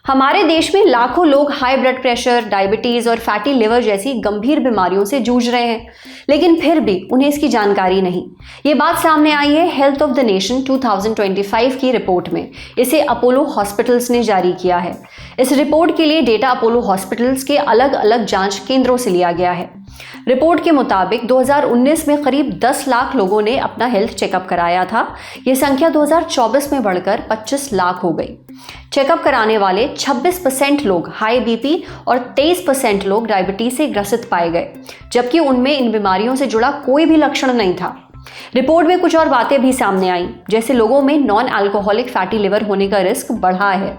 हमारे देश में लाखों लोग हाई ब्लड प्रेशर, डायबिटीज और फैटी लिवर जैसी गंभीर बीमारियों से जूझ रहे हैं, लेकिन फिर भी उन्हें इसकी जानकारी नहीं। ये बात सामने आई है हेल्थ ऑफ द नेशन 2025 की रिपोर्ट में। इसे अपोलो हॉस्पिटल्स ने जारी किया है। इस रिपोर्ट के लिए डेटा अपोलो हॉस्पिटल्स के अलग अलग जांच केंद्रों से लिया गया है। रिपोर्ट के मुताबिक 2019 में करीब 10 लाख लोगों ने अपना हेल्थ चेकअप कराया था। यह संख्या 2024 में बढ़कर 25 लाख हो गई। चेकअप कराने वाले 26% लोग हाई बीपी और 23% लोग डायबिटीज से ग्रसित पाए गए, जबकि उनमें इन बीमारियों से जुड़ा कोई भी लक्षण नहीं था। रिपोर्ट में कुछ और बातें भी सामने आई, जैसे लोगों में नॉन अल्कोहलिक फैटी लिवर होने का रिस्क बढ़ा है।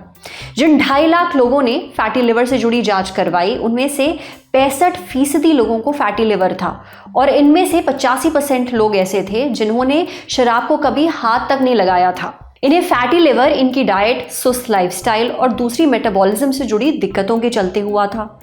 जिन 2.5 लाख लोगों ने फैटी लिवर से जुड़ी जांच करवाई, उनमें से 65% लोगों को फैटी लिवर था और इनमें से 85% लोग ऐसे थे जिन्होंने शराब को कभी हाथ तक नहीं लगाया था। इन्हें फैटी लिवर इनकी डाइट, सुस्त लाइफस्टाइल और दूसरी मेटाबॉलिज्म से जुड़ी दिक्कतों के चलते हुआ था।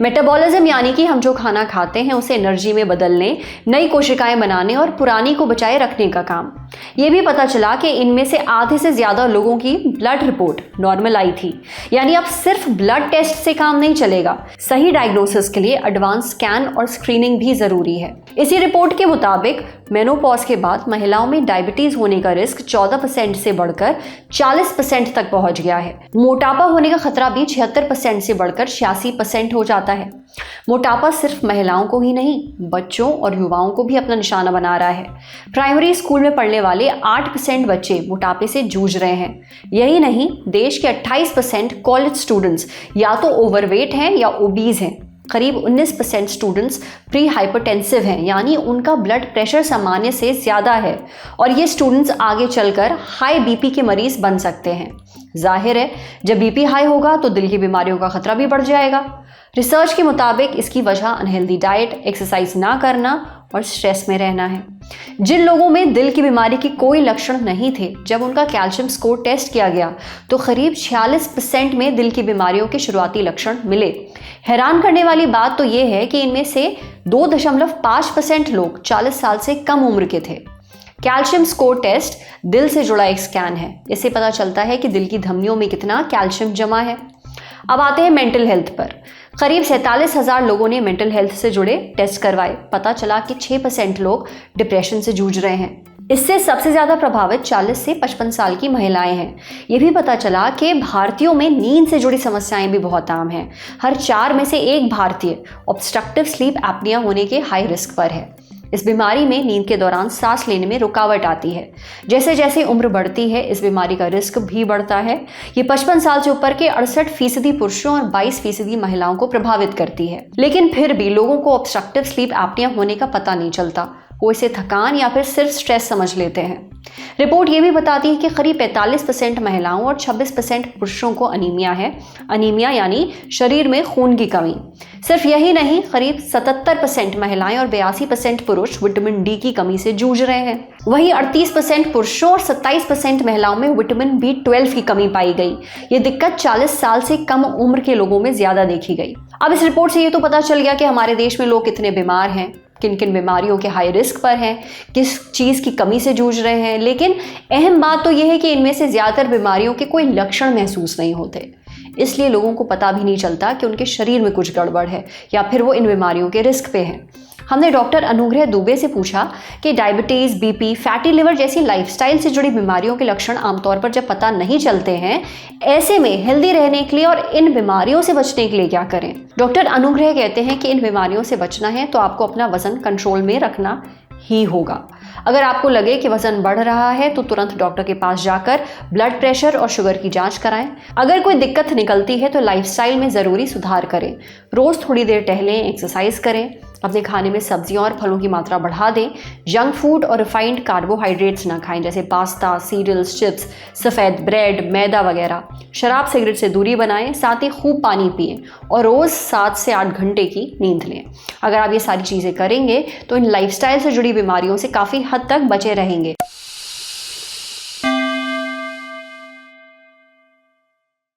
मेटाबॉलिज्म यानी कि हम जो खाना खाते हैं उसे एनर्जी में बदलने, नई कोशिकाएं बनाने और पुरानी को बचाए रखने का काम। ये भी पता चला कि इनमें से आधे से ज्यादा लोगों की ब्लड रिपोर्ट नॉर्मल आई थी। यानी अब सिर्फ ब्लड टेस्ट से काम नहीं चलेगा, सही डायग्नोसिस के लिए एडवांस स्कैन और स्क्रीनिंग भी जरूरी है। इसी रिपोर्ट के मुताबिक मेनोपॉज के बाद महिलाओं में डायबिटीज होने का रिस्क 14% से बढ़कर 40% तक पहुंच गया है। मोटापा होने का खतरा भी 76% से बढ़कर 86% हो जाता है। मोटापा सिर्फ महिलाओं को ही नहीं, बच्चों और युवाओं को भी अपना निशाना बना रहा है। प्राइमरी स्कूल में पढ़ने वाले 8% बच्चे मोटापे से जूझ रहे हैं। यही नहीं, देश के 28% कॉलेज स्टूडेंट्स या तो ओवरवेट हैं या ओबीज हैं। करीब 19% स्टूडेंट्स प्री हाइपरटेंसिव हैं, यानी उनका ब्लड प्रेशर सामान्य से ज़्यादा है और ये स्टूडेंट्स आगे चलकर हाई बीपी के मरीज बन सकते हैं। जाहिर है, जब बीपी हाई होगा तो दिल की बीमारियों का खतरा भी बढ़ जाएगा। रिसर्च के मुताबिक इसकी वजह अनहेल्दी डाइट, एक्सरसाइज ना करना और स्ट्रेस में रहना है। जिन लोगों में दिल की बीमारी के कोई लक्षण नहीं थे, जब उनका कैल्शियम स्कोर टेस्ट किया गया तो करीब 46% में दिल की बीमारियों के शुरुआती लक्षण मिले। हैरान करने वाली बात तो ये है कि इनमें से 2.5% लोग 40 साल से कम उम्र के थे। कैल्शियम स्कोर टेस्ट दिल से जुड़ा एक स्कैन है। इससे पता चलता है कि दिल की धमनियों में कितना कैल्शियम जमा है। अब आते हैं मेंटल हेल्थ पर। करीब 47,000 लोगों ने मेंटल हेल्थ से जुड़े टेस्ट करवाए। पता चला कि 6% लोग डिप्रेशन से जूझ रहे हैं। इससे सबसे ज्यादा प्रभावित 40 से 55 साल की महिलाएं हैं। ये भी पता चला कि भारतीयों में नींद से जुड़ी समस्याएं भी बहुत आम हैं। हर 4 में से एक भारतीय ऑब्स्ट्रक्टिव स्लीप एपनिया होने के हाई रिस्क पर है। इस बीमारी में नींद के दौरान सांस लेने में रुकावट आती है। जैसे जैसे उम्र बढ़ती है, इस बीमारी का रिस्क भी बढ़ता है। ये 55 साल से ऊपर के 68% पुरुषों और 22% महिलाओं को प्रभावित करती है। लेकिन फिर भी लोगों को ऑब्स्ट्रक्टिव स्लीप एपनिया होने का पता नहीं चलता। वो इसे थकान या फिर सिर्फ स्ट्रेस समझ लेते हैं। रिपोर्ट ये भी बताती है कि करीब 45% महिलाओं और 26% पुरुषों को अनीमिया है। अनीमिया यानी शरीर में खून की कमी। सिर्फ यही नहीं, करीब 77% महिलाएं और 82% पुरुष विटामिन डी की कमी से जूझ रहे हैं। वहीं 38% पुरुषों और 27% महिलाओं में विटामिन B12 की कमी पाई गई। ये दिक्कत 40 साल से कम उम्र के लोगों में ज्यादा देखी गई। अब इस रिपोर्ट से ये तो पता चल गया कि हमारे देश में लोग कितने बीमार हैं, किन किन बीमारियों के हाई रिस्क पर हैं, किस चीज़ की कमी से जूझ रहे हैं। लेकिन अहम बात तो यह है कि इनमें से ज़्यादातर बीमारियों के कोई लक्षण महसूस नहीं होते, इसलिए लोगों को पता भी नहीं चलता कि उनके शरीर में कुछ गड़बड़ है या फिर वो इन बीमारियों के रिस्क पे हैं। हमने डॉक्टर अनुग्रह दुबे से पूछा कि डायबिटीज़, बीपी, फैटी लिवर जैसी लाइफस्टाइल से जुड़ी बीमारियों के लक्षण आमतौर पर जब पता नहीं चलते हैं, ऐसे में हेल्दी रहने के लिए और इन बीमारियों से बचने के लिए क्या करें। डॉक्टर अनुग्रह कहते हैं कि इन बीमारियों से बचना है तो आपको अपना वजन कंट्रोल में रखना ही होगा। अगर आपको लगे कि वजन बढ़ रहा है तो तुरंत डॉक्टर के पास जाकर ब्लड प्रेशर और शुगर की जांच कराएं। अगर कोई दिक्कत निकलती है तो लाइफस्टाइल में ज़रूरी सुधार करें। रोज़ थोड़ी देर टहलें, एक्सरसाइज करें, अपने खाने में सब्जियों और फलों की मात्रा बढ़ा दें। जंक फूड और रिफाइंड कार्बोहाइड्रेट्स ना खाएं, जैसे पास्ता, सीरियल्स, चिप्स, सफ़ेद ब्रेड, मैदा वगैरह। शराब, सिगरेट से दूरी बनाएं, साथ ही खूब पानी पिएं और रोज़ 7 से 8 घंटे की नींद लें। अगर आप ये सारी चीज़ें करेंगे तो इन लाइफस्टाइल से जुड़ी बीमारियों से काफ़ी हद तक बचे रहेंगे।